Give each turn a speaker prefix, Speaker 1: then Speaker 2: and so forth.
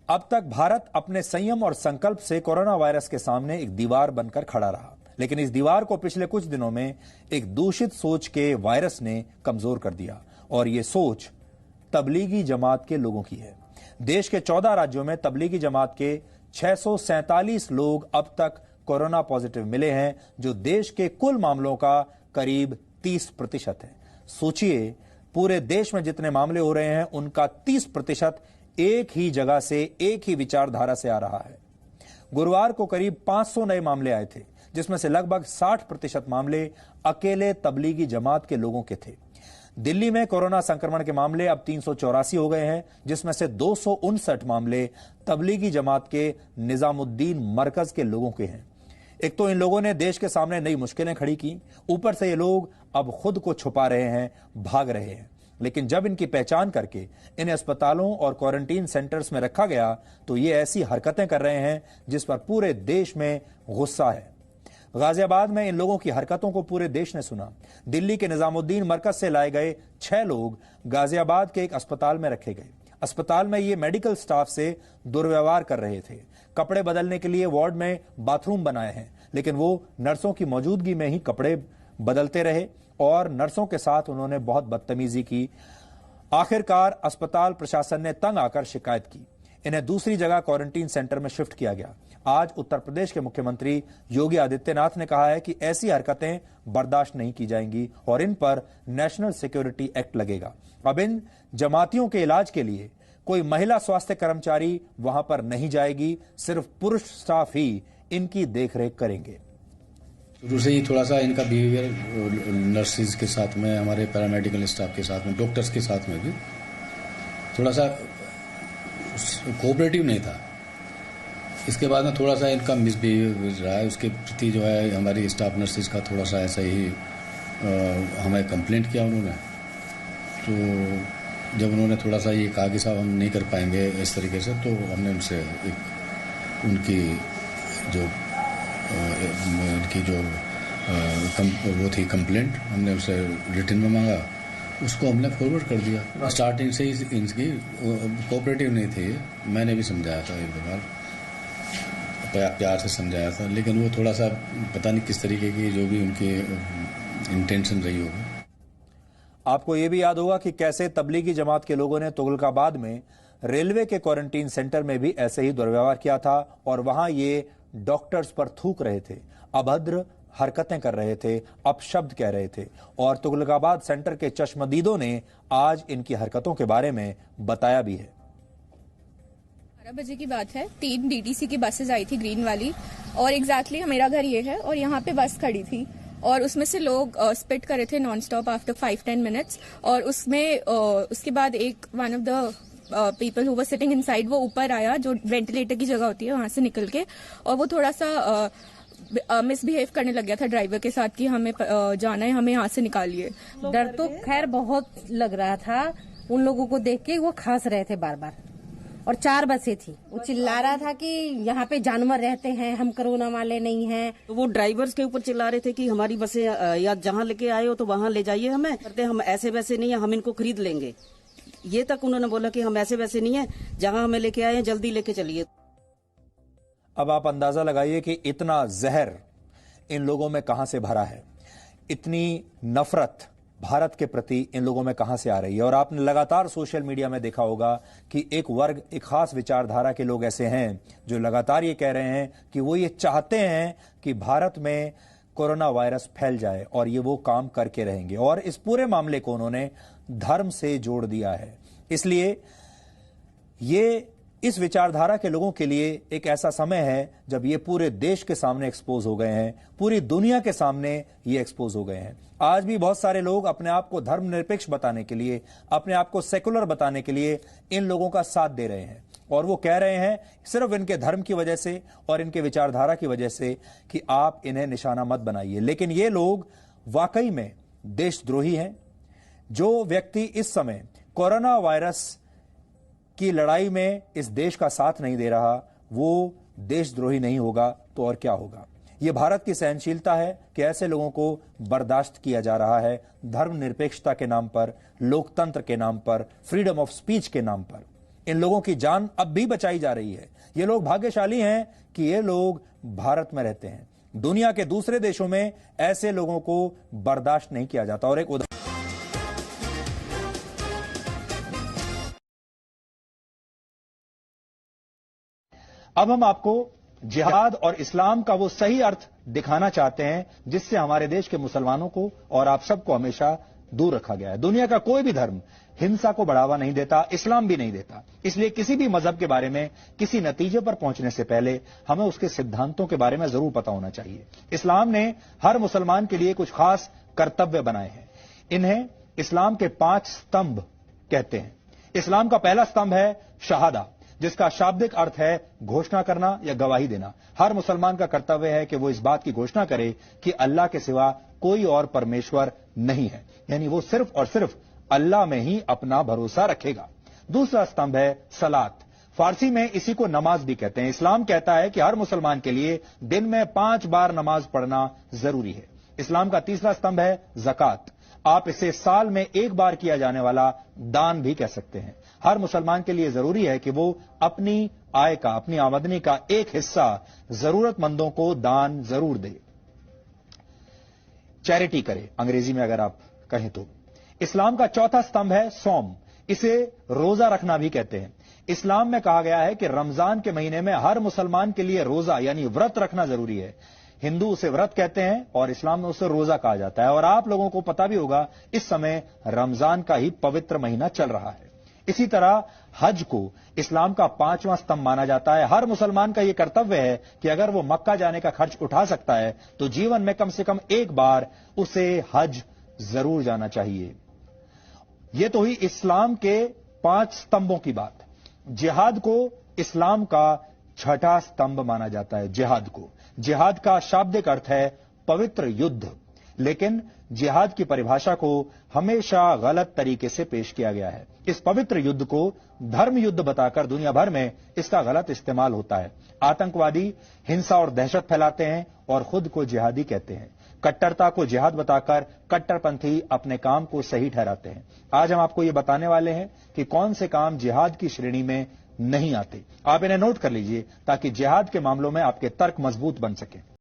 Speaker 1: अब तक भारत अपने संयम और संकल्प से कोरोना वायरस के सामने एक दीवार बनकर खड़ा रहा, लेकिन इस दीवार को पिछले कुछ दिनों में एक दूषित सोच के वायरस ने कमजोर कर दिया। और ये सोच तबलीगी जमात के लोगों की है। देश के 14 राज्यों में तबलीगी जमात के 647 लोग अब तक कोरोना पॉजिटिव मिले हैं, जो देश के कुल मामलों का करीब 30% है। सोचिए, पूरे देश में जितने मामले हो रहे हैं उनका 30% एक ही जगह से, एक ही विचारधारा से आ रहा है। गुरुवार को करीब 500 नए मामले आए थे, जिसमें से लगभग 60% मामले अकेले तबलीगी जमात के लोगों के थे। दिल्ली में कोरोना संक्रमण के मामले अब 384 हो गए हैं, जिसमें से 259 मामले तबलीगी जमात के निजामुद्दीन मरकज के लोगों के हैं। एक तो इन लोगों ने देश के सामने नई मुश्किलें खड़ी की, ऊपर से ये लोग अब खुद को छुपा रहे हैं, भाग रहे हैं। लेकिन जब इनकी पहचान करके इन्हें अस्पतालों और क्वारंटीन सेंटर्स में रखा गया तो ये ऐसी हरकतें कर रहे हैं जिस पर पूरे देश में गुस्सा है। गाजियाबाद में इन लोगों की हरकतों को पूरे देश ने सुना। दिल्ली के निजामुद्दीन मरकज से लाए गए 6 लोग गाजियाबाद के एक अस्पताल में रखे गए। अस्पताल में ये मेडिकल स्टाफ से दुर्व्यवहार कर रहे थे। कपड़े बदलने के लिए वार्ड में बाथरूम बनाए हैं, लेकिन वो नर्सों की मौजूदगी में ही कपड़े बदलते रहे और नर्सों के साथ उन्होंने बहुत बदतमीजी की। आखिरकार अस्पताल प्रशासन ने तंग आकर शिकायत की। इन्हें दूसरी जगह क्वारंटीन सेंटर में शिफ्ट किया गया। आज उत्तर प्रदेश के मुख्यमंत्री योगी आदित्यनाथ ने कहा है कि ऐसी हरकतें बर्दाश्त नहीं की जाएंगी और इन पर नेशनल सिक्योरिटी एक्ट लगेगा। अब इन जमातियों के इलाज के लिए कोई महिला स्वास्थ्य कर्मचारी वहां पर नहीं जाएगी, सिर्फ पुरुष स्टाफ ही इनकी देखरेख करेंगे।
Speaker 2: शुरू से ही थोड़ा सा इनका बिहेवियर नर्सिस के साथ में, हमारे पैरामेडिकल स्टाफ के साथ में, डॉक्टर्स के साथ में भी थोड़ा सा कोऑपरेटिव नहीं था। इसके बाद में थोड़ा सा इनका मिसबिहेवियर रहा है। उसके प्रति जो है हमारी स्टाफ नर्सिस का थोड़ा सा ऐसा ही हमें कंप्लेंट किया उन्होंने। तो जब उन्होंने थोड़ा सा ये कहा कि साहब हम नहीं कर पाएंगे इस तरीके से, तो हमने उनसे उनकी जो वो थी कंप्लेंट, हमने उनसे रिटन में मांगा, उसको हमने फॉरवर्ड कर दिया। स्टार्टिंग से ही इनकी कोऑपरेटिव नहीं थी। मैंने भी समझाया था, एक बार प्यार से समझाया था, लेकिन वो थोड़ा सा पता नहीं किस तरीके की जो भी उनकी इंटेंशन रही होगी।
Speaker 1: आपको ये भी याद होगा कि कैसे तबलीगी जमात के लोगों ने तुगलकाबाद में रेलवे के क्वारंटीन सेंटर में भी ऐसे ही दुर्व्यवहार किया था और वहां ये डॉक्टर्स पर थूक रहे थे, अभद्र हरकतें कर रहे थे, अपशब्द कह रहे थे। और तुगलकाबाद सेंटर के चश्मदीदों ने आज इनकी हरकतों के बारे में बताया भी है।
Speaker 3: 12 बजे की बात है, 3 डीटीसी की बसेज आई थी ग्रीन वाली, और एग्जैक्टली मेरा घर ये है और यहाँ पे बस खड़ी थी और उसमें से लोग स्पिट कर रहे थे नॉन स्टॉप आफ्टर 5-10 मिनट्स। और उसमें उसके बाद एक one of the people who were sitting inside, वो ऊपर आया, जो वेंटिलेटर की जगह होती है वहां से निकल के, और वो थोड़ा सा मिसबिहेव करने लग गया था ड्राइवर के साथ कि हमें जाना है, हमें यहाँ से निकालिए।
Speaker 4: डर तो खैर बहुत लग रहा था उन लोगों को देख के। वो खांस रहे थे बार बार और 4 बसें थी। वो चिल्ला रहा था कि यहाँ पे जानवर रहते हैं, हम कोरोना वाले नहीं हैं।
Speaker 5: तो वो ड्राइवर्स के ऊपर चिल्ला रहे थे कि हमारी बसें या जहाँ लेके आए हो तो वहाँ ले जाइए हमें, करते हम ऐसे वैसे नहीं है, हम इनको खरीद लेंगे। ये तक उन्होंने बोला कि हम ऐसे वैसे नहीं है, जहाँ हमें लेके आए हैं जल्दी लेके चलिए।
Speaker 1: अब आप अंदाजा लगाइए कि इतना जहर इन लोगों में कहां से भरा है, इतनी नफरत भारत के प्रति इन लोगों में कहां से आ रही है। और आपने लगातार सोशल मीडिया में देखा होगा कि एक वर्ग, एक खास विचारधारा के लोग ऐसे हैं जो लगातार ये कह रहे हैं कि वो ये चाहते हैं कि भारत में कोरोना वायरस फैल जाए, और ये वो काम करके रहेंगे। और इस पूरे मामले को उन्होंने धर्म से जोड़ दिया है। इसलिए ये इस विचारधारा के लोगों के लिए एक ऐसा समय है जब ये पूरे देश के सामने एक्सपोज हो गए हैं, पूरी दुनिया के सामने ये एक्सपोज हो गए हैं। आज भी बहुत सारे लोग अपने आप को धर्मनिरपेक्ष बताने के लिए, अपने आप को सेकुलर बताने के लिए इन लोगों का साथ दे रहे हैं, और वो कह रहे हैं सिर्फ इनके धर्म की वजह से और इनके विचारधारा की वजह से कि आप इन्हें निशाना मत बनाइए। लेकिन ये लोग वाकई में देशद्रोही हैं। जो व्यक्ति इस समय कोरोना वायरस की लड़ाई में इस देश का साथ नहीं दे रहा, वो देशद्रोही नहीं होगा तो और क्या होगा। ये भारत की सहनशीलता है कि ऐसे लोगों को बर्दाश्त किया जा रहा है धर्मनिरपेक्षता के नाम पर, लोकतंत्र के नाम पर, फ्रीडम ऑफ स्पीच के नाम पर। इन लोगों की जान अब भी बचाई जा रही है। ये लोग भाग्यशाली हैं कि ये लोग भारत में रहते हैं। दुनिया के दूसरे देशों में ऐसे लोगों को बर्दाश्त नहीं किया जाता। और एक अब हम आपको जिहाद और इस्लाम का वो सही अर्थ दिखाना चाहते हैं जिससे हमारे देश के मुसलमानों को और आप सबको हमेशा दूर रखा गया है। दुनिया का कोई भी धर्म हिंसा को बढ़ावा नहीं देता, इस्लाम भी नहीं देता। इसलिए किसी भी मजहब के बारे में किसी नतीजे पर पहुंचने से पहले हमें उसके सिद्धांतों के बारे में जरूर पता होना चाहिए। इस्लाम ने हर मुसलमान के लिए कुछ खास कर्तव्य बनाए हैं। इन्हें इस्लाम के 5 स्तंभ कहते हैं। इस्लाम का पहला स्तंभ है शहादा, जिसका शाब्दिक अर्थ है घोषणा करना या गवाही देना। हर मुसलमान का कर्तव्य है कि वो इस बात की घोषणा करे कि अल्लाह के सिवा कोई और परमेश्वर नहीं है, यानी वो सिर्फ और सिर्फ अल्लाह में ही अपना भरोसा रखेगा। दूसरा स्तंभ है सलात, फारसी में इसी को नमाज भी कहते हैं। इस्लाम कहता है कि हर मुसलमान के लिए दिन में 5 बार नमाज पढ़ना जरूरी है। इस्लाम का तीसरा स्तंभ है ज़कात, आप इसे साल में 1 बार किया जाने वाला दान भी कह सकते हैं। हर मुसलमान के लिए जरूरी है कि वो अपनी आय का, अपनी आमदनी का एक हिस्सा जरूरतमंदों को दान जरूर दे, चैरिटी करे, अंग्रेजी में अगर आप कहें तो। इस्लाम का चौथा स्तंभ है सौम, इसे रोजा रखना भी कहते हैं। इस्लाम में कहा गया है कि रमजान के महीने में हर मुसलमान के लिए रोजा यानी व्रत रखना जरूरी है। हिंदू उसे व्रत कहते हैं और इस्लाम में उसे रोजा कहा जाता है। और आप लोगों को पता भी होगा इस समय रमजान का ही पवित्र महीना चल रहा है। इसी तरह हज को इस्लाम का 5वां स्तंभ माना जाता है। हर मुसलमान का यह कर्तव्य है कि अगर वो मक्का जाने का खर्च उठा सकता है तो जीवन में कम से कम 1 बार उसे हज जरूर जाना चाहिए। यह तो हुई इस्लाम के 5 स्तंभों की बात। जिहाद को इस्लाम का 6ठा स्तंभ माना जाता है। जिहाद का शाब्दिक अर्थ है पवित्र युद्ध, लेकिन जिहाद की परिभाषा को हमेशा गलत तरीके से पेश किया गया है। इस पवित्र युद्ध को धर्म युद्ध बताकर दुनिया भर में इसका गलत इस्तेमाल होता है। आतंकवादी हिंसा और दहशत फैलाते हैं और खुद को जिहादी कहते हैं। कट्टरता को जिहाद बताकर कट्टरपंथी अपने काम को सही ठहराते हैं। आज हम आपको ये बताने वाले हैं कि कौन से काम जिहाद की श्रेणी में नहीं आते। आप इन्हें नोट कर लीजिए ताकि जिहाद के मामलों में आपके तर्क मजबूत बन सके।